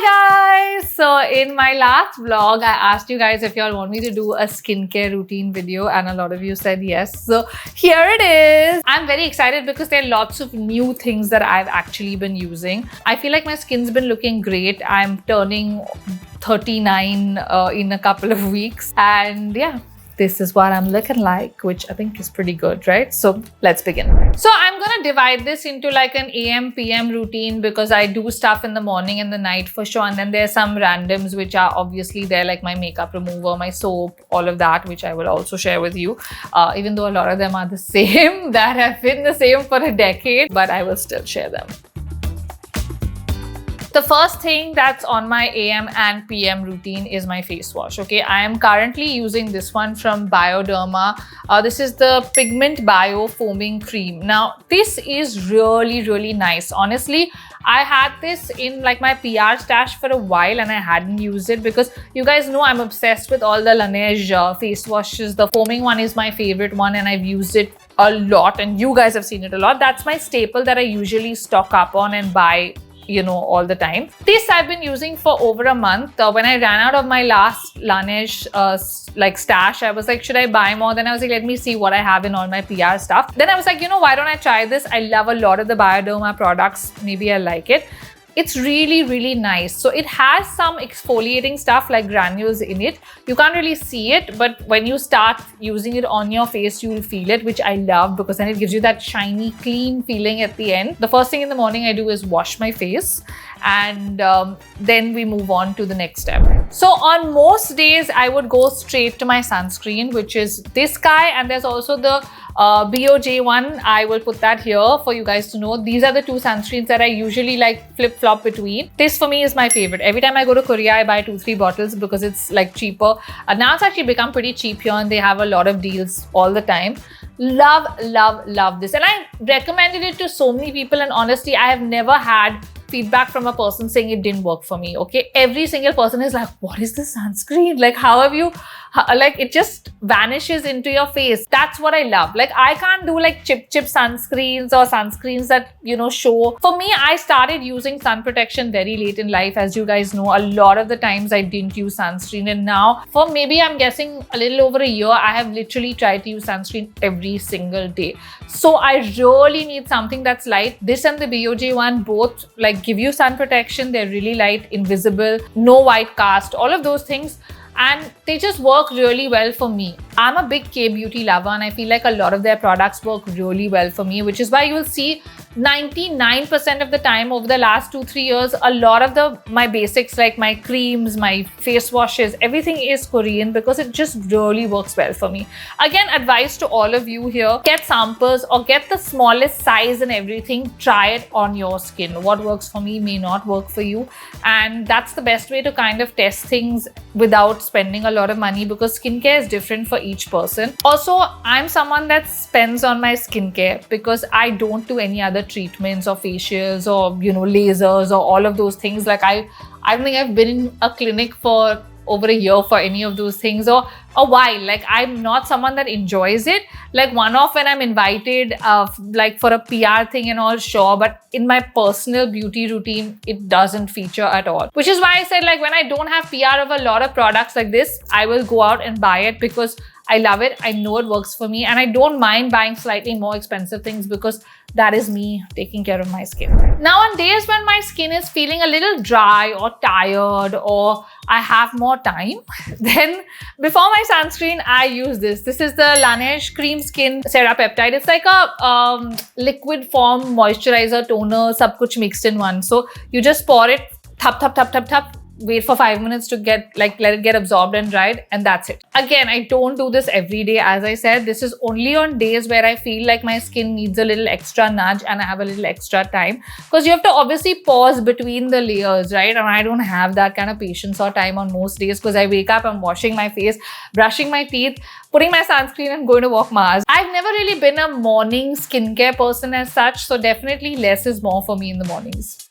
Hi guys! So in my last vlog, I asked you guys if y'all want me to do a skincare routine video and a lot of you said yes. So here it is. I'm very excited because there are lots of new things that I've actually been using. I feel like my skin's been looking great. I'm turning 39 in a couple of weeks and yeah. This is what I'm looking like, which I think is pretty good, right? So let's begin. So I'm gonna divide this into like an AM PM routine because I do stuff in the morning and the night for sure, and then there's some randoms which are obviously there, like my makeup remover, my soap, all of that, which I will also share with you, even though a lot of them are the same, that have been the same for a decade, but I will still share them. The first thing that's on my AM and PM routine is my face wash. Okay, I am currently using this one from Bioderma. This is the Pigmentbio foaming cream. Now, this is really nice. Honestly, I had this in like my PR stash for a while and I hadn't used it because you guys know I'm obsessed with all the Laneige face washes. The foaming one is my favorite one and I've used it a lot and you guys have seen it a lot. That's my staple that I usually stock up on and buy, you know, all the time. This I've been using for over a month. When I ran out of my last Laneige like stash, I was like, should I buy more? Then I was like, let me see what I have in all my PR stuff. Then I was like, you know, why don't I try this? I love a lot of the Bioderma products. Maybe I like it. It's really nice. So it has some exfoliating stuff like granules in it. You can't really see it, but when you start using it on your face, you'll feel it, which I love because then it gives you that shiny, clean feeling at the end. The first thing in the morning I do is wash my face and then we move on to the next step. So on most days, I would go straight to my sunscreen, which is this guy, and there's also the BOJ one. I will put that here for you guys to know. These are the two sunscreens that I usually like flip-flop between. This for me is my favorite. Every time I go to Korea, I buy 2-3 bottles because it's like cheaper. Now it's actually become pretty cheap here and they have a lot of deals all the time. Love this. And I recommended it to so many people and honestly, I have never had feedback from a person saying it didn't work for me. Okay, every single person is like, what is this sunscreen? Like, how have you, like, it just vanishes into your face. That's what I love. Like, I can't do like chip sunscreens or sunscreens that, you know, show. For me, I started using sun protection very late in life. As you guys know, a lot of the times I didn't use sunscreen, and now for maybe I'm guessing a little over a year, I have literally tried to use sunscreen every single day. So I really need something that's light. This and the BOJ one both like give you sun protection. They're really light, invisible, no white cast, all of those things. And they just work really well for me. I'm a big K-beauty lover and I feel like a lot of their products work really well for me, which is why you'll see 99% of the time over the last 2-3 years, a lot of my basics like my creams, my face washes, everything is Korean because it just really works well for me. Again, advice to all of you here, get samples or get the smallest size and everything, try it on your skin. What works for me may not work for you. And that's the best way to kind of test things without spending a lot of money because skincare is different for each person. Also, I'm someone that spends on my skincare because I don't do any other treatments or facials or, you know, lasers or all of those things. Like I don't think I've been in a clinic for over a year for any of those things or a while. Like I'm not someone that enjoys it. Like one-off when I'm invited like for a PR thing and all, sure, but in my personal beauty routine, it doesn't feature at all. Which is why I said like when I don't have PR of a lot of products like this, I will go out and buy it because I love it. I know it works for me and I don't mind buying slightly more expensive things because that is me taking care of my skin. Now on days when my skin is feeling a little dry or tired or I have more time, then before my sunscreen, I use this. This is the Laneige Cream Skin Cerapeptide. It's like a liquid form moisturizer, toner, sab kuch mixed in one. So you just pour it, tap, wait for 5 minutes to get like let it get absorbed and dried, and that's it. Again, I don't do this every day. As I said, this is only on days where I feel like my skin needs a little extra nudge and I have a little extra time, because you have to obviously pause between the layers, right? And I don't have that kind of patience or time on most days because I wake up, I'm washing my face, brushing my teeth, putting my sunscreen and going to walk Mars. I've never really been a morning skincare person as such, so definitely less is more for me in the mornings.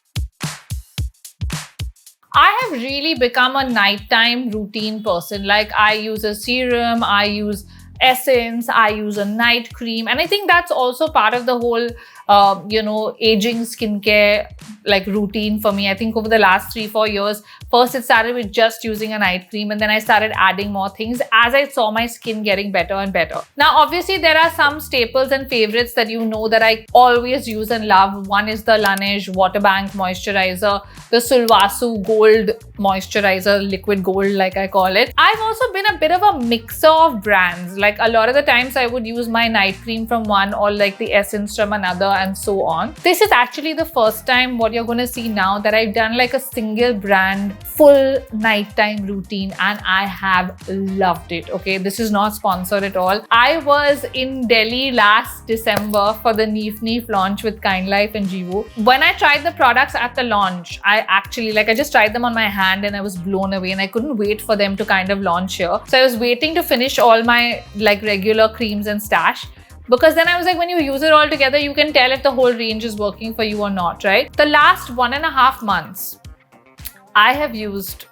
I have really become a nighttime routine person. Like I use a serum, I use Essence, I use a night cream, and I think that's also part of the whole aging skincare like routine for me. I think over the last 3-4 years, first it started with just using a night cream, and then I started adding more things as I saw my skin getting better and better. Now, obviously, there are some staples and favorites that that I always use and love. One is the Laneige Water Bank Moisturizer, the Sulwhasoo Gold Moisturizer, liquid gold like I call it. I've also been a bit of a mixer of brands. Like a lot of the times I would use my night cream from one or like the Essence from another and so on. This is actually the first time, what you're going to see now, that I've done like a single brand full nighttime routine, and I have loved it. Okay, this is not sponsored at all. I was in Delhi last December for the Neaf launch with Kind Life and Jivu. When I tried the products at the launch, I just tried them on my hand and I was blown away, and I couldn't wait for them to kind of launch here. So I was waiting to finish all my like regular creams and stash, because then I was like, when you use it all together, you can tell if the whole range is working for you or not, right? The last 1.5 months, I have used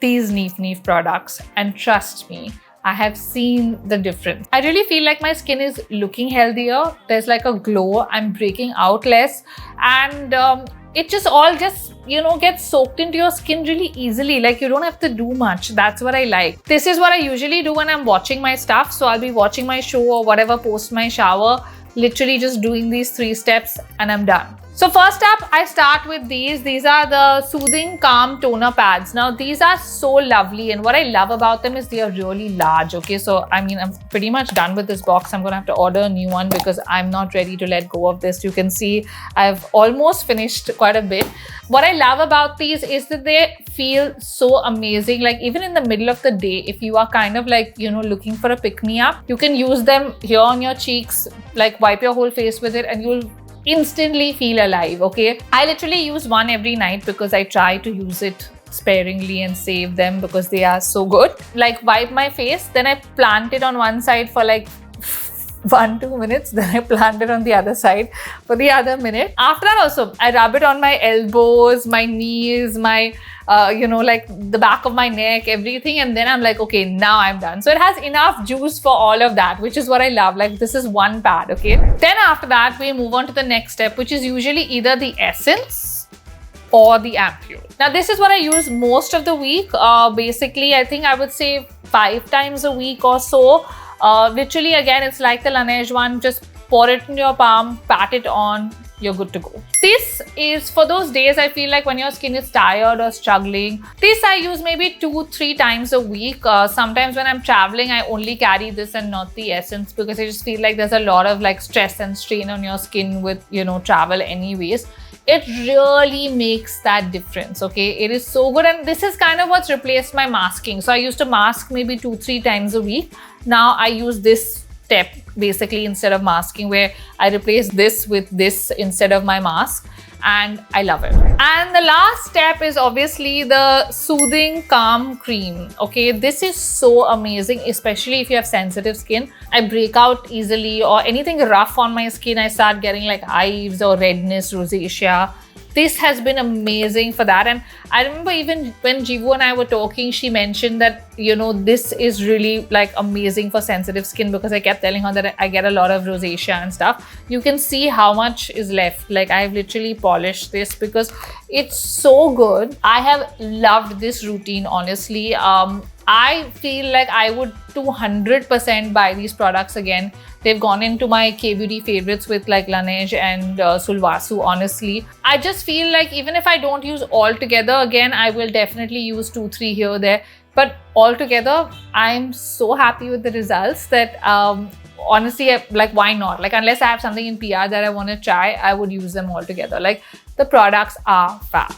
these Neaf products, and trust me, I have seen the difference. I really feel like my skin is looking healthier. There's like a glow. I'm breaking out less, and it just all gets soaked into your skin really easily. Like you don't have to do much. That's what I like. This is what I usually do when I'm watching my stuff. So I'll be watching my show or whatever post my shower, literally just doing these 3 steps and I'm done. So first up, I start with these. These are the Soothing Calm Toner Pads. Now, these are so lovely, and what I love about them is they are really large, okay? So, I mean, I'm pretty much done with this box. I'm going to have to order a new one because I'm not ready to let go of this. You can see I've almost finished quite a bit. What I love about these is that they feel so amazing. Like even in the middle of the day, if you are kind of like, looking for a pick-me-up, you can use them here on your cheeks, like wipe your whole face with it, and you'll instantly feel alive, okay? I literally use one every night because I try to use it sparingly and save them because they are so good. Like wipe my face, then I plant it on one side for like 1-2 minutes, then I plant it on the other side for the other minute. After that also, I rub it on my elbows, my knees, my like the back of my neck, everything, and then I'm like, okay, now I'm done. So it has enough juice for all of that, which is what I love. Like this is one pad, okay? Then after that, we move on to the next step, which is usually either the Essence or the Ampoule. Now this is what I use most of the week. Basically, I think I would say 5 times a week or so. Literally, again, it's like the Laneige one. Just pour it in your palm, pat it on, you're good to go. This is for those days I feel like when your skin is tired or struggling. This I use maybe 2-3 times a week. Sometimes when I'm traveling, I only carry this and not the Essence because I just feel like there's a lot of like stress and strain on your skin with, travel anyways. It really makes that difference, okay? It is so good, and this is kind of what's replaced my masking. So I used to mask maybe 2-3 times a week. Now I use this step basically instead of masking, where I replace this with this instead of my mask, and I love it. And the last step is obviously the Soothing Calm Cream. Okay, this is so amazing, especially if you have sensitive skin. I break out easily, or anything rough on my skin, I start getting like hives or redness, rosacea. This has been amazing for that. And I remember even when Jivu and I were talking, she mentioned that, this is really like amazing for sensitive skin, because I kept telling her that I get a lot of rosacea and stuff. You can see how much is left. Like I've literally polished this because it's so good. I have loved this routine, honestly. I feel like I would 200% buy these products again. They've gone into my K-beauty favorites with like Laneige and Sulwhasoo, honestly. I just feel like even if I don't use all together, again, I will definitely use 2-3 here or there. But altogether, I'm so happy with the results that honestly, like why not? Like unless I have something in PR that I want to try, I would use them all together. Like the products are fab.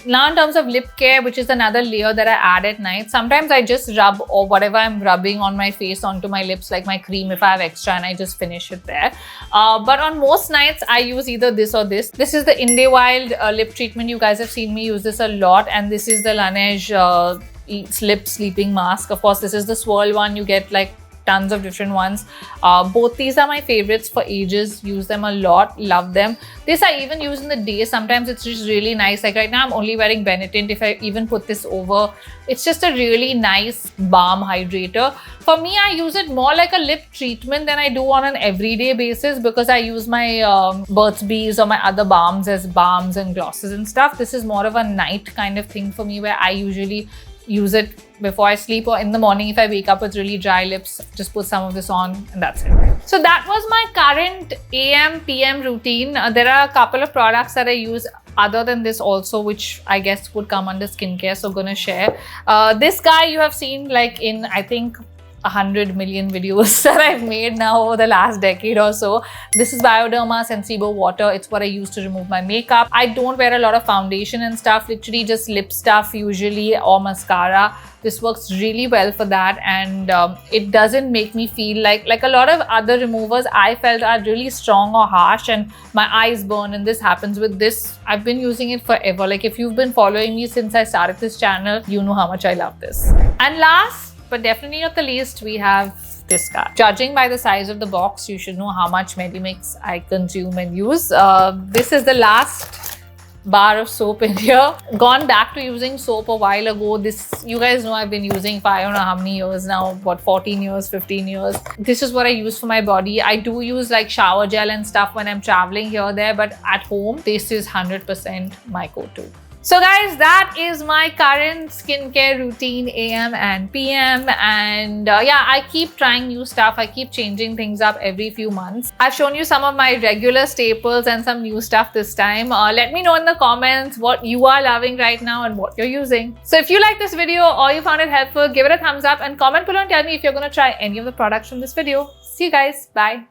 Now in terms of lip care, which is another layer that I add at night, sometimes I just rub or whatever I'm rubbing on my face onto my lips, like my cream if I have extra, and I just finish it there. But on most nights, I use either this or this. This is the indē Lip Treatment. You guys have seen me use this a lot, and this is the Laneige Lip Sleeping Mask. Of course, this is the swirl one. You get like tons of different ones. Both these are my favorites for ages. Use them a lot, love them. This I even use in the day. Sometimes it's just really nice. Like right now I'm only wearing Benetint. If I even put this over, it's just a really nice balm hydrator. For me, I use it more like a lip treatment than I do on an everyday basis, because I use my Burt's Bees or my other balms as balms and glosses and stuff. This is more of a night kind of thing for me, where I usually use it before I sleep, or in the morning if I wake up with really dry lips, just put some of this on and that's it. So that was my current AM PM routine. There are a couple of products that I use other than this also, which I guess would come under skincare, so I'm gonna share. This guy you have seen like in, I think, 100 million videos that I've made now over the last decade or so. This is Bioderma Sensibo water. It's what I use to remove my makeup. I don't wear a lot of foundation and stuff, literally just lip stuff usually, or mascara. This works really well for that, and it doesn't make me feel like a lot of other removers I felt are really strong or harsh and my eyes burn, and this happens with this. I've been using it forever. Like if you've been following me since I started this channel, you know how much I love this. And last but definitely not the least, we have this guy. Judging by the size of the box, you should know how much Medimix I consume and use. This is the last bar of soap in here. Gone back to using soap a while ago. This, you guys know I've been using for I don't know how many years now, what, 14 years, 15 years. This is what I use for my body. I do use like shower gel and stuff when I'm traveling here or there, but at home, this is 100% my go-to. So guys, that is my current skincare routine, AM and PM, and yeah, I keep trying new stuff. I keep changing things up every few months. I've shown you some of my regular staples and some new stuff this time. Let me know in the comments what you are loving right now and what you're using. So if you like this video or you found it helpful, give it a thumbs up and comment below and tell me if you're going to try any of the products from this video. See you guys. Bye.